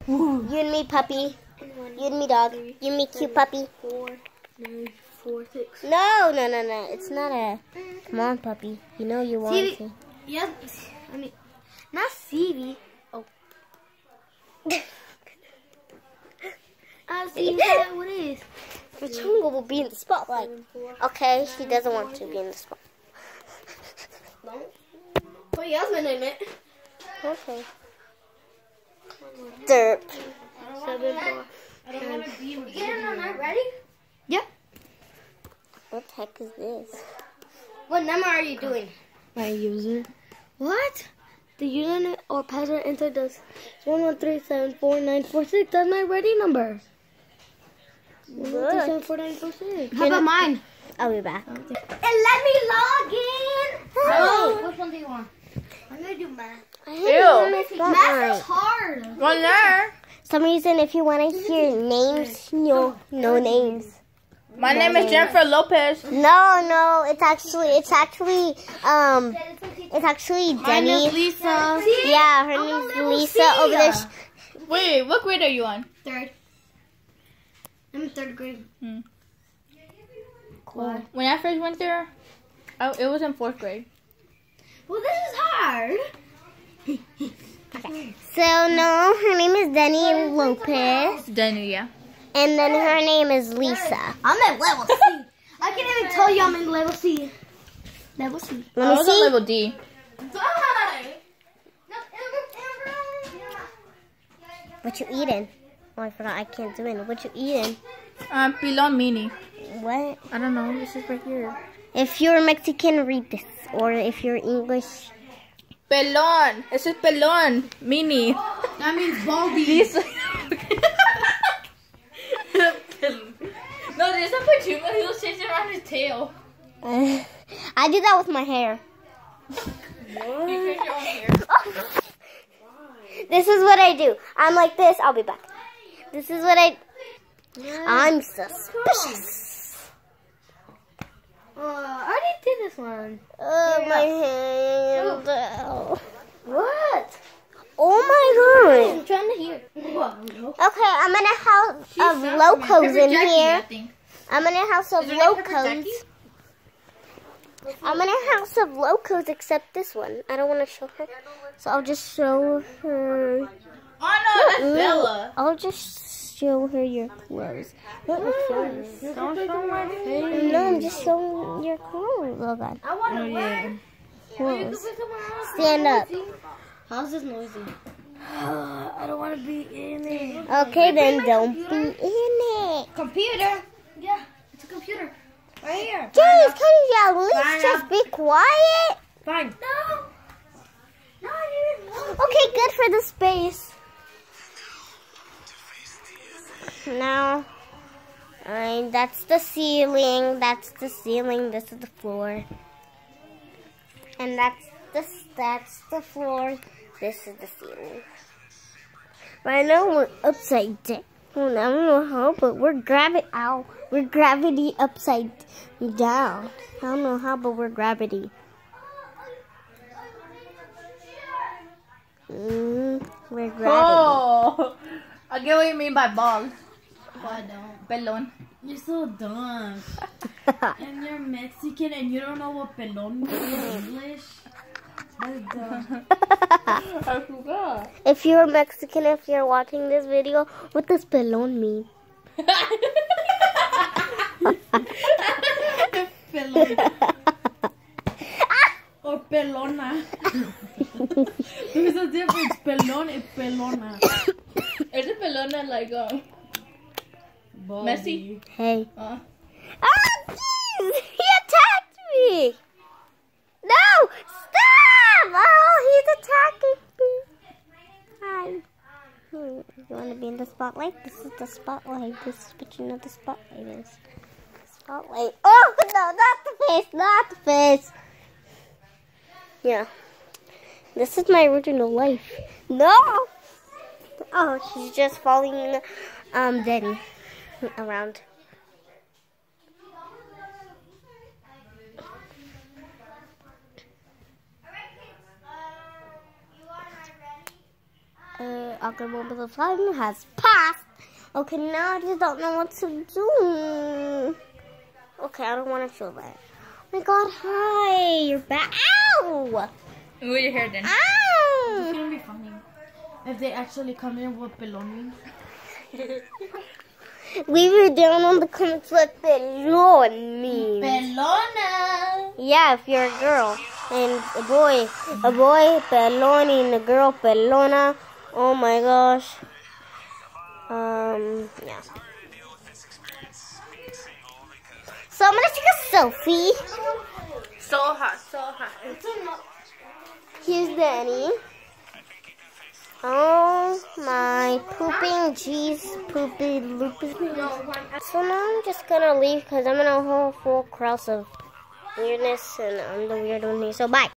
You and me, puppy. You and me, dog. You and me, cute puppy. 4, 9, 4, 6. No. It's not a... Come on, puppy. You know you want CV. to. Yeah, I mean, not CV. Oh. I see what it is. Rachunga will be in the spotlight. Okay, he doesn't want to be in the spotlight. No. Put Yasmin in it. Okay. Derp. 7, 4. I don't want to be with you. Ready? Yeah. What the heck is this? What number are you doing? My user. What? The username or password entered is 11374946. That's my ready number. 11374946. How about mine? I'll be back. And let me log in. Oh. Which one do you want? I'm gonna do math. Math is hard. One there. Some reason, if you want to hear names, no names. My name is Jennifer Lopez. No, it's actually Denny. Lisa. Yeah, her name's Lisa over there. Wait, what grade are you on? 3rd. I'm in 3rd grade. Cool. When I first went there, it was in 4th grade. Well, this is hard. So no, her name is Denny Lopez, Denny, yeah. and then her name is Lisa. I'm at level C. I can't even tell you I'm in level C. Level C. I Let me was on see. level D. What you eating? Oh, I forgot. I can't do it. What you eating? Pilon Mini. What? I don't know. This is right here. If you're Mexican, read this. Or if you're English. Pelon. This is Pelon Mini. That means Baldy. This. No, there's a Pachuma. He was chasing around his tail. I do that with my hair. You cut your own hair. This is what I do. I'm like this. I'll be back. This is what I'm suspicious. I already did this one. Oh, my hand. What? Oh, my God. I'm trying to hear. Okay, I'm in a house of locos in here. I'm in a house of locos. I'm in a house of locos except this one. I don't want to show her. So I'll just show her. Oh, no, that's Bella. I'll just show her your clothes. Not your face. Don't show my face. No, I'm just showing your clothes. Oh, God. I want to Clothes. Stand up. How's this noisy? I don't want to be in it. Okay, then don't be in it. Computer. Yeah, it's a computer. Right here. Jeez, can you at least just be quiet? Fine. No. No, I didn't know. Okay, good for the space. Now, that's the ceiling. That's the ceiling. This is the floor. And that's the floor. This is the ceiling. Right now we're upside down. I don't know how, but we're gravity upside down. I don't know how, but we're gravity. We're gravity. Oh, I get what you mean by ball. I don't. Pelon. You're so dumb. And you're Mexican and you don't know what pelon is in English? That's dumb. I forgot. If you're Mexican, if you're watching this video, what does pelon mean? Pelon. Or pelona. There's a difference. Pelon and pelona. Is it Pelona like Messi? Hey. Ah, jeez! He attacked me! No! Stop! Oh, he's attacking me. Hi. You want to be in the spotlight? This is the spotlight. This is what you know the spotlight is. Spotlight. Oh, no, not the face. Not the face. Yeah. This is my original life. No! Oh, she's just following Denny around. awkward moment of time has passed. Okay, now I just don't know what to do. Okay, I don't want to feel that. Oh my God, hi, you're back. Ow! Move your hair then. It's Ow! gonna be funny if they actually come in with belonging. We were down on the comments what pelon means. Pelona! Yeah, if you're a girl. And a boy peloni and a girl pelona. Oh my gosh. Yeah. So I'm gonna take a selfie. So hot, so hot. Here's Danny. Oh my pooping jeez, poopy loopy. So now I'm just gonna leave because I'm in a whole full cross of weirdness and I'm the weird one here. So bye.